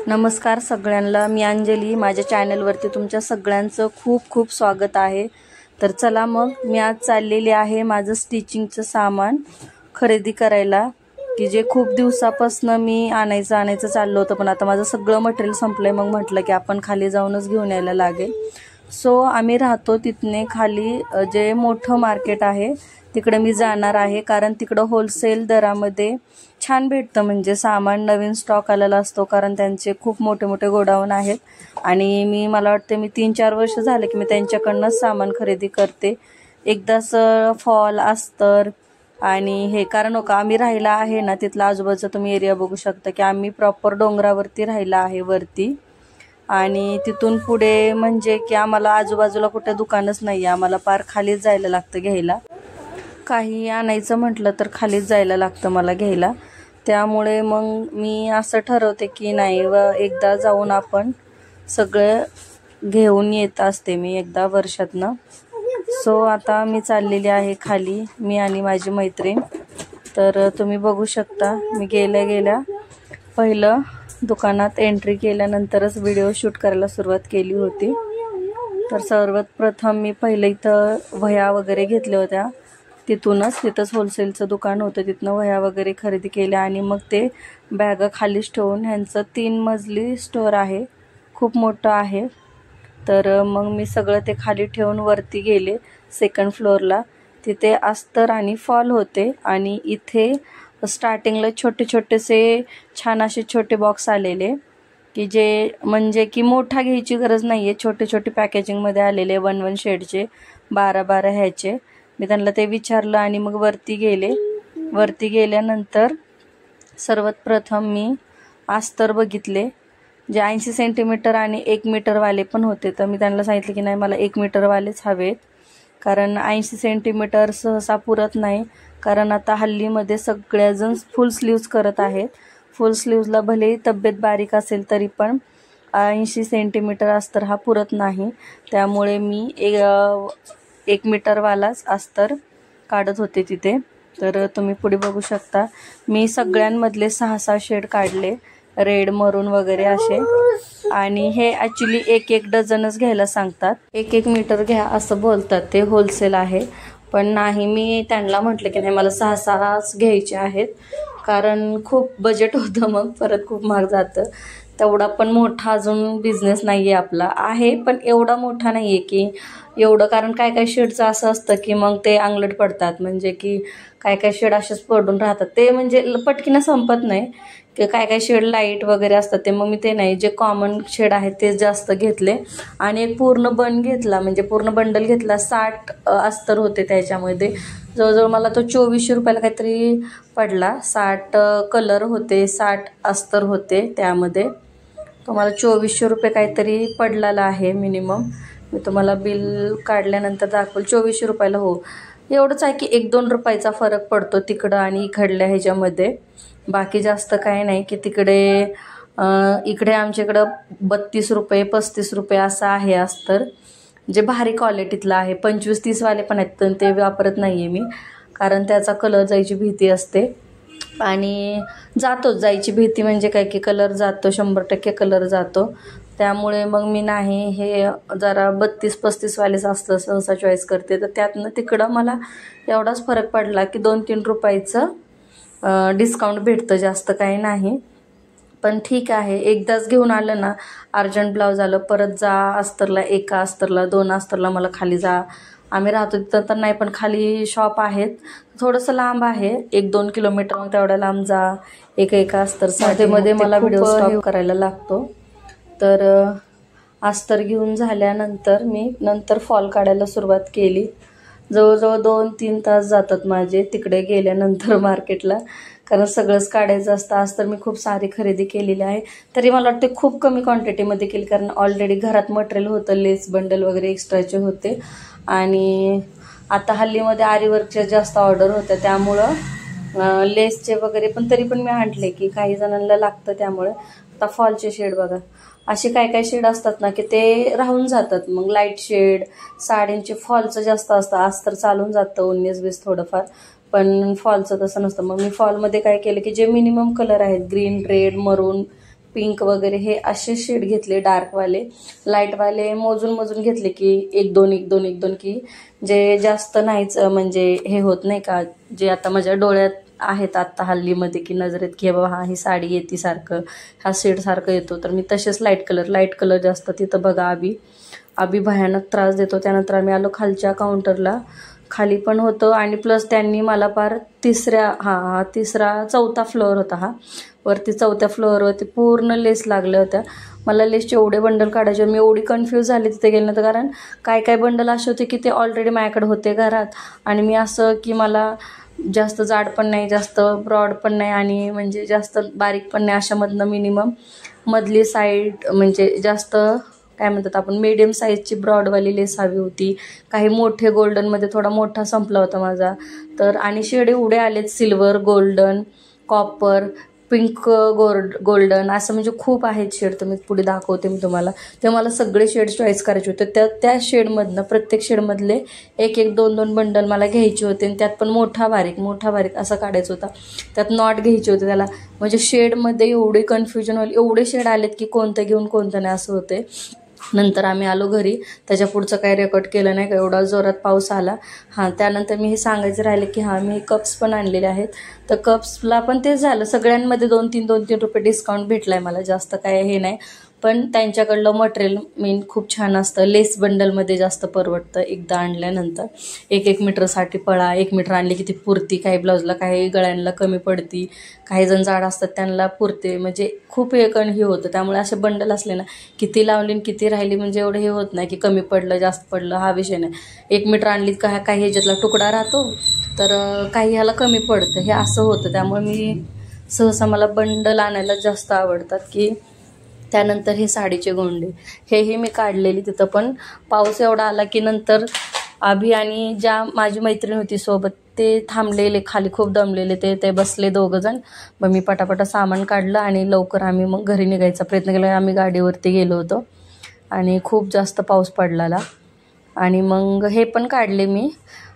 नमस्कार सगळ्यांना, मी अंजली. माझ्या चॅनलवरती तुमच्या सगळ्यांचं खूप खूप स्वागत आहे. तर चला मग मी आज चाललेली आहे माझं स्टिचिंगचं सामान खरेदी करायला, की जे खूप दिवसापासून मी आणायचं चाललं होतं, पण आता माझं सगळं मटेरियल संपलंय. मग म्हटलं की आपण खाली जाऊनच घेऊन यायला लागेल. सो आम्ही राहतो तिथने खाली जे मोठं मार्केट आहे तिकडे मी जाणार आहे, कारण तिकडं होलसेल दरामध्ये छान भेटतं. म्हणजे सामान नवीन स्टॉक आलेला असतो, कारण त्यांचे खूप मोठे मोठे गोडाऊन आहेत. आणि मला वाटते मी 3-4 वर्ष झाले की मी त्यांच्याकडनंच सामान खरेदी करते. एकदाच फॉल अस्तर आणि हे, कारण हो का आम्ही राहिला आहे ना तिथला आजूबाजूचा तुम्ही एरिया बघू शकता की आम्ही प्रॉपर डोंगरावरती राहिला आहे वरती. आणि तिथून पुढे म्हणजे की आम्हाला आजूबाजूला कुठे दुकानच नाही आहे, आम्हाला पार खालीच जायला लागतं घ्यायला. काही आणायचं म्हटलं तर खालीच जायला लागतं मला घ्यायला. त्यामुळे मग मी असं ठरवते की नाही, एकदा जाऊन आपण सगळं घेऊन येत असते मी एकदा वर्षातनं. सो आता मी चाललेली आहे खाली, मी आणि माझी मैत्रीण. तर तुम्ही बघू शकता मी गेल्या पहिलं दुकानात एंट्री केल्यानंतरच व्हिडिओ शूट करायला सुरुवात केली होती. तर सर्वात प्रथम मी पहिलं इथं वह्या वगैरे घेतल्या होत्या. तिथंच होलसेलचं दुकान होतं, तिथनं वह्या वगैरे खरेदी केल्या. आणि मग ते बॅगा खालीच ठेवून, ह्यांचं 3 मजली स्टोअर आहे, खूप मोठं आहे. तर मग मी सगळं ते खाली ठेवून वरती गेले सेकंड फ्लोअरला. तिथे अस्तर आणि फॉल होते. आणि इथे स्टार्टिंगला छोटेसे छान असे छोटे बॉक्स आलेले, की जे म्हणजे की मोठा घ्यायची गरज नाही आहे, छोटे पॅकेजिंगमध्ये आलेले 1-1 शेडचे 12-12 ह्याचे. मी त्यांना ते विचारलं आणि मग वरती गेले. वरती गेल्यानंतर सर्वात प्रथम मी अस्तर बघितले, जे 80 सेंटीमीटर आणि 1 मीटरवाले पण होते. तर मी त्यांना सांगितलं की नाही, मला 1 मीटरवालेच हवेत, कारण 80 सेंटीमीटर सहसा पुरत नाही. कारण आता हल्लीमध्ये सगळेजण फुल स्लीव्ज करत आहेत. फुल स्लीव्जला भले तब्येत बारीक असेल तरी पण 80 सेंटीमीटर अस्तर हा पुरत नाही. त्यामुळे मी 1 मीटरवालाच अस्तर काढत होते तिथे. तर तुम्ही पुढे बघू शकता मी सगळ्यांमधले 6-6 शेड काढले, रेड, मरून वगैरे असे. आणि हे ॲक्च्युली 1-1 डझनच घ्यायला सांगतात, 1-1 मीटर घ्या असं बोलतात, ते होलसेल आहे. पण नाही, मी त्यांना म्हटलं की नाही, मला 6-6च घ्यायचे आहेत, कारण खूप बजेट होतं, मग परत खूप महाग जातं. तेवढा पण मोठा अजून बिझनेस नाही आहे आपला, आहे पण एवढा मोठा नाही आहे की एवढं. कारण काय शेडचं असं असतं की मग ते अंगलट पडतात, म्हणजे की काय शेड असेच पडून राहतात, ते म्हणजे पटकीनं संपत नाही. की काय शेड लाईट वगैरे असतात, ते मग मी ते नाही, जे कॉमन शेड आहेत ते जास्त घेतले. आणि एक पूर्ण घेतला, म्हणजे पूर्ण बंडल घेतला. 60 अस्तर होते त्याच्यामध्ये. जवळजवळ मला तो 2400 रुपयाला काहीतरी पडला. 60 कलर होते, 60 अस्तर होते त्यामध्ये. तुम्हाला 2400 रुपये काहीतरी पडलेला आहे मिनिमम. मी तुम्हाला बिल काढल्यानंतर दाखवलं. 2400 रुपयाला, हो, एवढंच आहे की 1-2 रुपयाचा फरक पडतो तिकडं आणि इकडल्या ह्याच्यामध्ये. बाकी जास्त काही नाही. की इकडे आमच्याकडं 32 रुपये 35 रुपये असं आहे अस्तर, जे भारी क्वालिटीतलं आहे. 25-30 वाले पण आहेत, पण ते वापरत नाही आहे मी, कारण त्याचा कलर जायची भीती असते. आणि जायची भीती म्हणजे काय की कलर जातो, 100% कलर जातो. त्यामुळे मग मी नाही, हे जरा 32-35 वालेच असतं सहसा चॉईस करते. तर त्यातनं तिकडं मला एवढाच फरक पडला की 2-3 रुपयाचं डिस्काउंट भेटतं, जास्त काही नाही. पण ठीक आहे, एकदाच घेऊन आलं ना, अर्जंट ब्लाऊज आलं, परत जा अस्तरला, 1 अस्तरला 2 अस्तरला मला खाली जा. आम्ही राहतो तिथं तर नाही, पण खाली शॉप आहेत, थोडंसं लांब आहे, 1-2 किलोमीटर. मग तेवढ्या लांब जा, एक अस्तर मध्ये मला व्हिडिओ स्टॉप करायला लागतो. तर अस्तर घेऊन झाल्यानंतर मी नंतर फॉल काढायला सुरुवात केली. जवळजवळ 2-3 तास जातात माझे तिकडे गेल्यानंतर मार्केटला, कारण सगळंच काढायचं असतं. अस्तर मी खूप सारी खरेदी केलेली आहे, तरी मला वाटते खूप कमी क्वांटिटीमध्ये केली, कारण ऑलरेडी घरात मटेरियल होतं, लेस बंडल वगैरे एक्स्ट्राचे होते. आणि आता हल्लीमध्ये आरीवर्कच्या जास्त ऑर्डर होत्या, त्यामुळं लेसचे वगैरे पण तरी पण मी आणले, की काही जणांना लागतं त्यामुळे. आता फॉलचे शेड बघा, असे काय शेड असतात ना की ते राहून जातात. मग लाईट शेड, साड्यांचे फॉलचं जास्त असतं, अस्तर चालून जातं 19-20 थोडंफार, पण फॉलचं तसं नसतं. मग मी फॉलमध्ये काय केलं की जे मिनिमम कलर आहेत, ग्रीन, रेड, मरून, पिंक वगैरे हे असे शेड घेतले, डार्कवाले. लाईटवाले मोजून घेतले की 1-2 1-2 1-2, की जे जास्त नाहीच म्हणजे हे होत नाही का, जे आता माझ्या डोळ्यात आहेत आता हल्लीमध्ये की नजरेत की बाबा हा ही साडी येते सारखं, हा शेड सारखं येतो, तर मी तसेच लाईट कलर जास्त. तिथं बघा अभि भयानक त्रास देतो. त्यानंतर आम्ही आलो खालच्या काउंटरला. खाली पण होतं आणि प्लस त्यांनी मला पार चौथा फ्लोअर होता हा. वरती 4थ्या फ्लोअरवरती पूर्ण लेस लागल्या होत्या. मला लेसचे एवढे बंडल काढायचे, मी एवढी कन्फ्यूज झाली तिथे गेल्यानंतर, कारण काय बंडल असे होते की ते ऑलरेडी माझ्याकडे होते घरात. आणि मी असं की मला जास्त जाड पण नाही, जास्त ब्रॉड पण नाही आणि म्हणजे जास्त बारीक पण नाही, अशामधनं मिनिमम मधली साईड म्हणजे जास्त काय म्हणतात आपण मीडियम साईजची ब्रॉडवाली लेस हवी होती. काही मोठे गोल्डनमध्ये थोडा मोठा संपला होता माझा. तर आणि शेड एवढे आलेत, silver, golden, copper, pink, golden, असं म्हणजे खूप आहेत शेड. तर मी पुढे दाखवते मी तुम्हाला. ते मला सगळे शेड चॉईस करायचे होते. त्या शेडमधनं प्रत्येक शेडमधले 1-1 2-2 बंडल मला घ्यायचे होते. आणि त्यात पण मोठा बारीक असं काढायचं होता. त्यात नॉट घ्यायचे होते त्याला. म्हणजे शेडमध्ये एवढे कन्फ्युजन होईल, एवढे शेड आलेत की कोणतं घेऊन कोणतं नाही असं होते. नंतर आम्ही आलो घरी. त्याच्या पुढचं काही रेकॉर्ड केलं नाही का, एवढा जोरात पाऊस आला. त्यानंतर मी हे सांगायचं राहिलं की मी कप्स पण आणलेले आहेत. तर कप्सला पण तेच झालं, सगळ्यांमध्ये 2-3 रुपये डिस्काउंट भेटलाय मला, जास्त काय हे नाही. पण त्यांच्याकडलं मटेरियल खूप छान असतं. लेस बंडलमध्ये जास्त परवडतं एकदा आणल्यानंतर. 1-1 मीटरसाठी पळा, 1 मीटर आणली की ती पुरती. काही ब्लाऊजला काही गळ्यांना कमी पडती, काही जण जाड असतात त्यांना पुरते, म्हणजे खूप हे होतं. त्यामुळे असे बंडल असले ना, किती लावली किती राहिली म्हणजे एवढं हे होत नाही की कमी पडलं जास्त पडलं, हा विषय नाही. 1 मीटर आणली का काही ह्याच्यातला तुकडा राहतो, तर काही ह्याला कमी पडतं, हे असं होतं. त्यामुळे मी सहसा मला बंडल आणायला जास्त आवडतात. की त्यानंतर हे साडीचे गोंडे हेही मी काढलेली तिथं. पण पाऊस एवढा आला की नंतर अभि आणि ज्या माझी मैत्रीण होती सोबत ते थांबलेले खाली, खूप दमलेले ते बसले 2 जण. मग मी पटापटा सामान काढलं आणि लवकर आम्ही मग घरी निघायचा प्रयत्न केला. आम्ही गाडीवरती गेलो होतो आणि खूप जास्त पाऊस पडलेला. आणि मग हे पण काढले मी.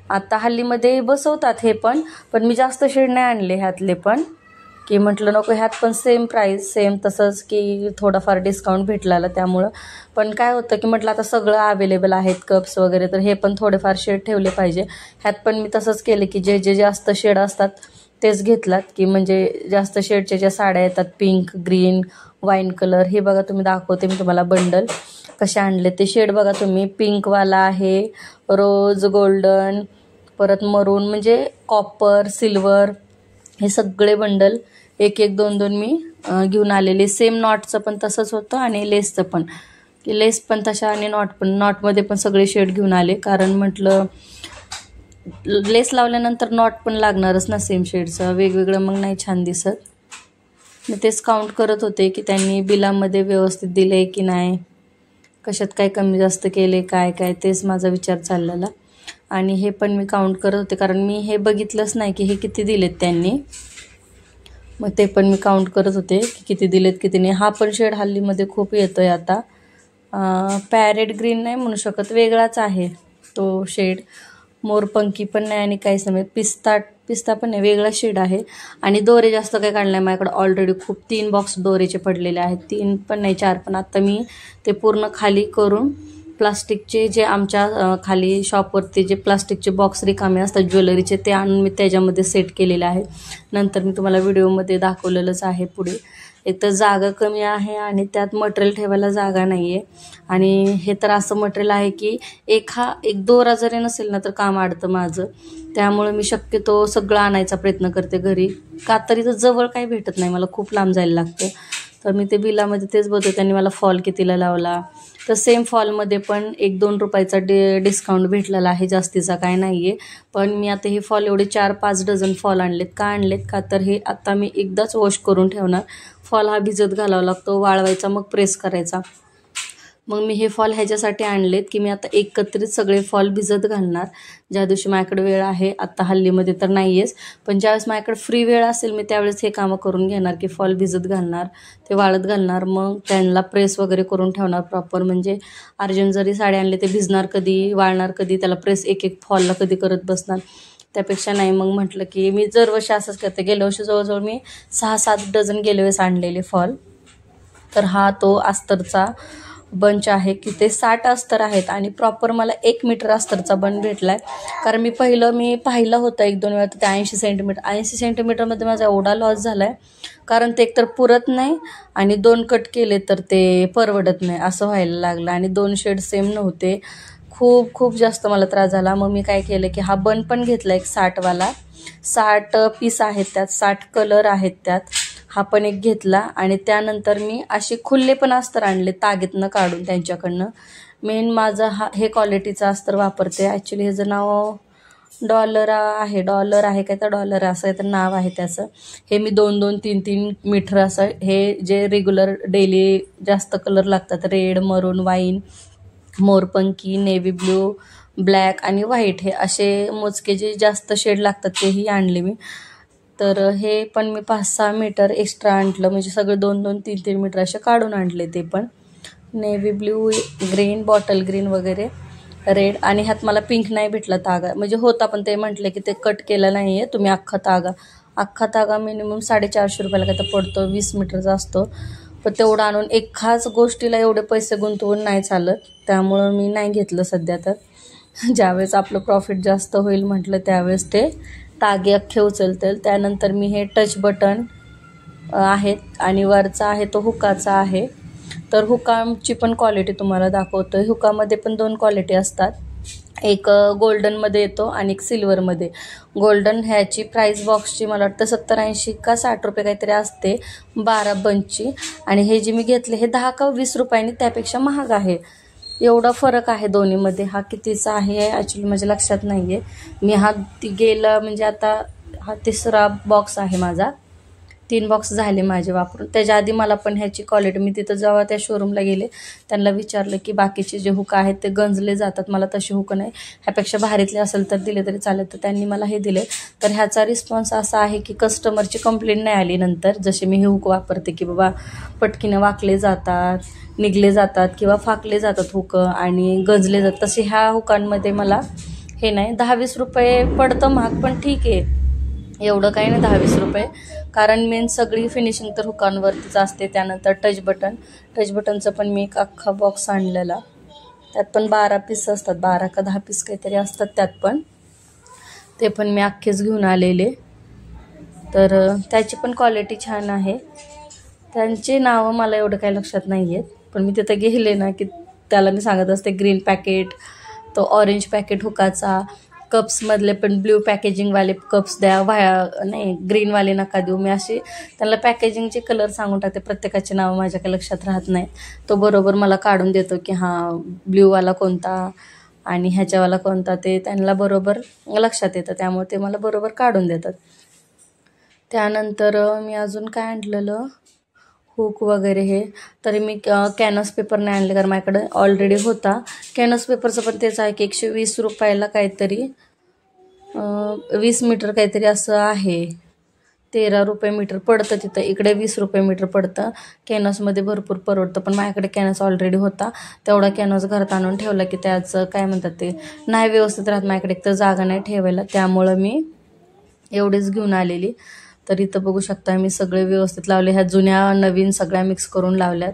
आता हल्लीमध्ये बसवतात हे पण मी जास्त शेड नाही आणले ह्यातले पण, की म्हटलं नको, ह्यात पण सेम प्राईस सेम तसंच, की थोडाफार डिस्काउंट भेटला त्यामुळं. पण काय होतं की म्हटलं आता सगळं अवेलेबल आहेत कप्स वगैरे, तर हे पण थोडेफार शेड ठेवले पाहिजे. ह्यात पण मी तसंच केले की जे जास्त शेड असतात तेच घेतलात, की म्हणजे जास्त शेडच्या ज्या साड्या येतात, पिंक, ग्रीन, वाईन कलर, हे बघा तुम्ही दाखवते मी तुम्हाला बंडल कसे आणले ते. शेड बघा तुम्ही, पिंकवाला आहे, रोज, गोल्डन, परत मरून, म्हणजे कॉपर, सिल्वर, हे सगळे बंडल 1-1 2-2 मी घेऊन आलेले. सेम नॉटचं पण तसंच होतं आणि लेसचं पण, की लेस पण तशा आणि नॉटमध्ये पण सगळे शेड घेऊन आले. कारण म्हटलं लेस लावल्यानंतर नॉट पण लागणारच ना सेम शेडचं, वेगवेगळं मग नाही छान दिसत. मी तेच काउंट करत होते की त्यांनी बिलामध्ये व्यवस्थित दिलं आहे की नाही, कशात काय कमी जास्त केले, काय तेच माझा विचार चाललेला. आणि हे पण मी काउंट करत होते, कारण मी हे बघितलंच नाही की हे किती दिलेत त्यांनी. मग ते पण मी काउंट करत होते की किती दिलेत किती नाही. हा पण शेड हल्लीमध्ये खूप येतोय आता. पॅरेट ग्रीन नाही म्हणू शकत, वेगळाच आहे तो शेड. मोरपंखी पण नाही आणि काहीच नाही, पिस्ता पण नाही, वेगळा शेड आहे. आणि दोरे जास्त काही काढले नाही माझ्याकडे, ऑलरेडी खूप 3 बॉक्स दोरेचे पडलेले आहेत. 3 पण नाही 4 पण. आता मी ते पूर्ण खाली करून प्लास्टिकचे जे आमच्या खाली शॉपवरती जे प्लास्टिकचे बॉक्स रिकामे असतात ज्वेलरीचे, ते आणून मी त्याच्यामध्ये सेट केलेले आहे. नंतर मी तुम्हाला व्हिडिओमध्ये दाखवलेलंच आहे पुढे. एक तर जागा कमी आहे आणि त्यात मटेरियल ठेवायला जागा नाही आहे. आणि हे तर असं मटेरियल आहे की एक दोरा जरी नसेल ना तर काम अडतं माझं. त्यामुळे मी शक्यतो सगळं आणायचा प्रयत्न करते घरी. का तर इथं जवळ काही भेटत नाही, मला खूप लांब जायला लागतं. तर मी ते बिलामध्ये तेच बघते त्यांनी मला फॉल कितीला लावला. तर सेम फॉलमध्ये पण 1-2 रुपयाचा डिस्काउंट भेटलेला आहे, जास्तीचा काय नाही आहे. पण मी आता हे फॉल एवढे 4-5 डझन फॉल आणलेत. का आणलेत का तर हे आता मी एकदाच वॉश करून ठेवणार. फॉल हा भिजत घालावा लागतो, वाळवायचा, मग प्रेस करायचा. मग मी हे फॉल ह्याच्यासाठी आणलेत की मी आता एकत्रित सगळे फॉल भिजत घालणार. ज्या दिवशी माझ्याकडे वेळ आहे, आता हल्लीमध्ये तर नाही आहेच, पण ज्यावेळेस माझ्याकडे फ्री वेळ असेल मी त्यावेळेस हे कामं करून घेणार, की फॉल भिजत घालणार, ते वाळत घालणार, मग त्यांना प्रेस वगैरे करून ठेवणार प्रॉपर. म्हणजे अर्जंट जरी साडी आणली ते भिजणार कधी, वाळणार कधी, त्याला प्रेस एक फॉलला कधी करत बसणार, त्यापेक्षा नाही. मग म्हटलं की मी दरवर्षी असंच करते. गेल्या वर्षी जवळजवळ मी 6-7 डझन गेल्या वेळेस आणलेले फॉल. तर हा तो अस्तरचा बंच आहे की ते 60 अस्तर आहेत आणि प्रॉपर मला 1 मीटर अस्तरचा बंच भेटला आहे. कारण मी पाहिलं होतं 1-2 वेळा, तर ते 80 सेंटीमीटरमध्ये माझा एवढा लॉस झाला आहे. कारण ते एकतर पुरत नाही आणि 2 कट केले तर ते परवडत नाही असं व्हायला लागलं आणि 2 शेड सेम नव्हते. खूप जास्त मला त्रास झाला. मग मी काय केलं की हा बन पण घेतला एक 60वाला. 60 पीस आहेत त्यात, 60 कलर आहेत त्यात. हा पण एक घेतला आणि त्यानंतर मी असे खुल्ले पण अस्तर आणले तागेतनं काढून त्यांच्याकडनं. मेन माझं हे क्वालिटीचं अस्तर वापरते. ॲक्च्युली ह्याचं नाव डॉलर आहे काय, तर डॉलर असं आहे तर नाव आहे त्याचं. हे मी 2-2, 3-3 मीटर असं हे जे रेग्युलर डेली जास्त कलर लागतात, रेड, मरून, वाईन, मोरपंकी, नेव्ही ब्ल्यू, ब्लॅक आणि व्हाईट, हे असे मोजके जे जास्त शेड लागतात तेही आणले मी. तर हे पण मी 5-6 मीटर एक्स्ट्रा आणलं, म्हणजे सगळे 2-2, 3-3 मीटर असे काढून आणले. ते पण navy blue, green, bottle green वगैरे, रेड. आणि ह्यात मला पिंक नाही भेटला तागा, म्हणजे होता पण ते म्हटले की ते कट केलं नाही आहे तुम्ही, अख्खा तागा मिनिमम 450 रुपयाला काय तर पडतो, 20 मीटरचा असतो. पण तेवढं आणून एकाच गोष्टीला एवढे पैसे गुंतवून नाही चालत, त्यामुळं मी नाही घेतलं सध्या. तर ज्यावेळेस आपलं प्रॉफिट जास्त होईल म्हटलं त्यावेळेस ते तागे अख्खे उचलतील. त्यानंतर मी हे टच बटन आहेत आणि वरचा आहे तो हुकाचा आहे. तर हुकाची पण क्वालिटी तुम्हाला दाखवतो. हुकामध्ये पण 2 क्वालिटी असतात, एक गोल्डनमध्ये येतो आणि एक सिल्वरमध्ये. गोल्डन ह्याची प्राईस बॉक्सची मला वाटतं 70-80 का 60 रुपये काहीतरी असते 12 बंचची. आणि हे जे मी घेतले हे 10 का 20 रुपयांनी त्यापेक्षा महाग आहे. एवढा फरक आहे दोन्हीमध्ये. हा कितीचा आहे ॲक्च्युली माझ्या लक्षात नाही आहे. मी गेला म्हणजे आता हा 3रा बॉक्स आहे माझा. 3 बॉक्स झाले माझे वापरून. त्याच्या आधी मला पण ह्याची क्वालिटी, मी तिथं जेव्हा त्या शोरूमला गेले त्यांना विचारलं की बाकीचे जे हुक आहेत ते गंजले जातात, मला तसे हुक नाही, ह्यापेक्षा भारीतले असेल तर दिले तरी चालेल. तर त्यांनी मला हे दिले. तर ह्याचा रिस्पॉन्स असा आहे की कस्टमरची कंप्लेंट नाही आली नंतर, जसे मी हे हुक वापरते की बाबा पटकीनं वाकले जातात, निघले जातात किंवा फाकले जातात हुक आणि गंजले जातात, तसे ह्या हुकांमध्ये मला हे नाही. 10-20 रुपये पडतं महाग, पण ठीक आहे, एवढं काही नाही 10-20 रुपये. कारण मेन सगळी फिनिशिंग तर हुकांवरतीच असते. त्यानंतर टच बटनचं पण मी एक अख्खा बॉक्स आणलेला, त्यात पण 12 पीस असतात, 12 का 10 पीस काहीतरी असतात त्यात पण. ते पण मी अख्खेच घेऊन आलेले. तर त्याची पण क्वालिटी छान आहे. त्यांची नावं मला एवढं काही लक्षात नाही आहेत, पण मी तिथं गेले ना की त्याला मी सांगत असते ग्रीन पॅकेट, तो ऑरेंज पॅकेट हुकाचा, कप्समधले पण ब्ल्यू पॅकेजिंगवाले कप्स द्या, नाही ग्रीनवाले नका देऊ. मी असे त्यांना पॅकेजिंगचे कलर सांगून टाकते. प्रत्येकाचे नाव माझ्या काही लक्षात राहत नाही. तो बरोबर मला काढून देतो की हां ब्ल्यूवाला कोणता आणि ह्याच्यावाला कोणता, ते त्यांना बरोबर लक्षात येतं, त्यामुळे ते मला बरोबर काढून देतात. त्यानंतर मी अजून काय आणलेलं हुक वगैरे हे, तरी मी कॅनव्हास पेपर नाही आणले कारण माझ्याकडे ऑलरेडी होता. कॅनव्हास पेपरचं पण तेच आहे की 120 रुपयाला काहीतरी 20 मीटर काहीतरी असं आहे, 13 रुपये मीटर पडतं तिथं. इकडे 20 रुपये मीटर पडतं. कॅनव्हासमध्ये भरपूर परवडतं, पण माझ्याकडे कॅनव्हास ऑलरेडी होता. तेवढा कॅनव्हास घरात आणून ठेवला की त्याचं काय म्हणतात ते नाही व्यवस्थित राहत, माझ्याकडे एक तर जागा नाही ठेवायला, त्यामुळं मी एवढीच घेऊन आलेली. तर इथं बघू शकता मी सगळे व्यवस्थित लावले, ह्या जुन्या नवीन सगळ्या मिक्स करून लावल्यात.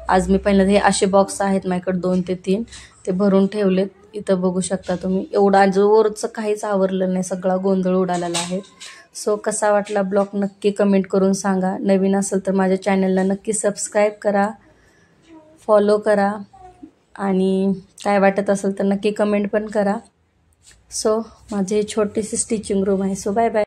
आज मी पहिल्यांदा हे असे बॉक्स आहेत माझ्याकडे 2 ते 3, ते भरून ठेवलेत. इथं बघू शकता तुम्ही, एवढा जोरचं काहीच आवरलं नाही, सगळा गोंधळ उडालेला आहे. सो कसा वाटला ब्लॉग नक्की कमेंट करून सांगा. नवीन असेल तर माझ्या चॅनलला नक्की सबस्क्राईब करा, फॉलो करा आणि काय वाटत असेल तर नक्की कमेंट पण करा. सो माझी छोटीशी स्टिचिंग रूम आहे. So bye bye.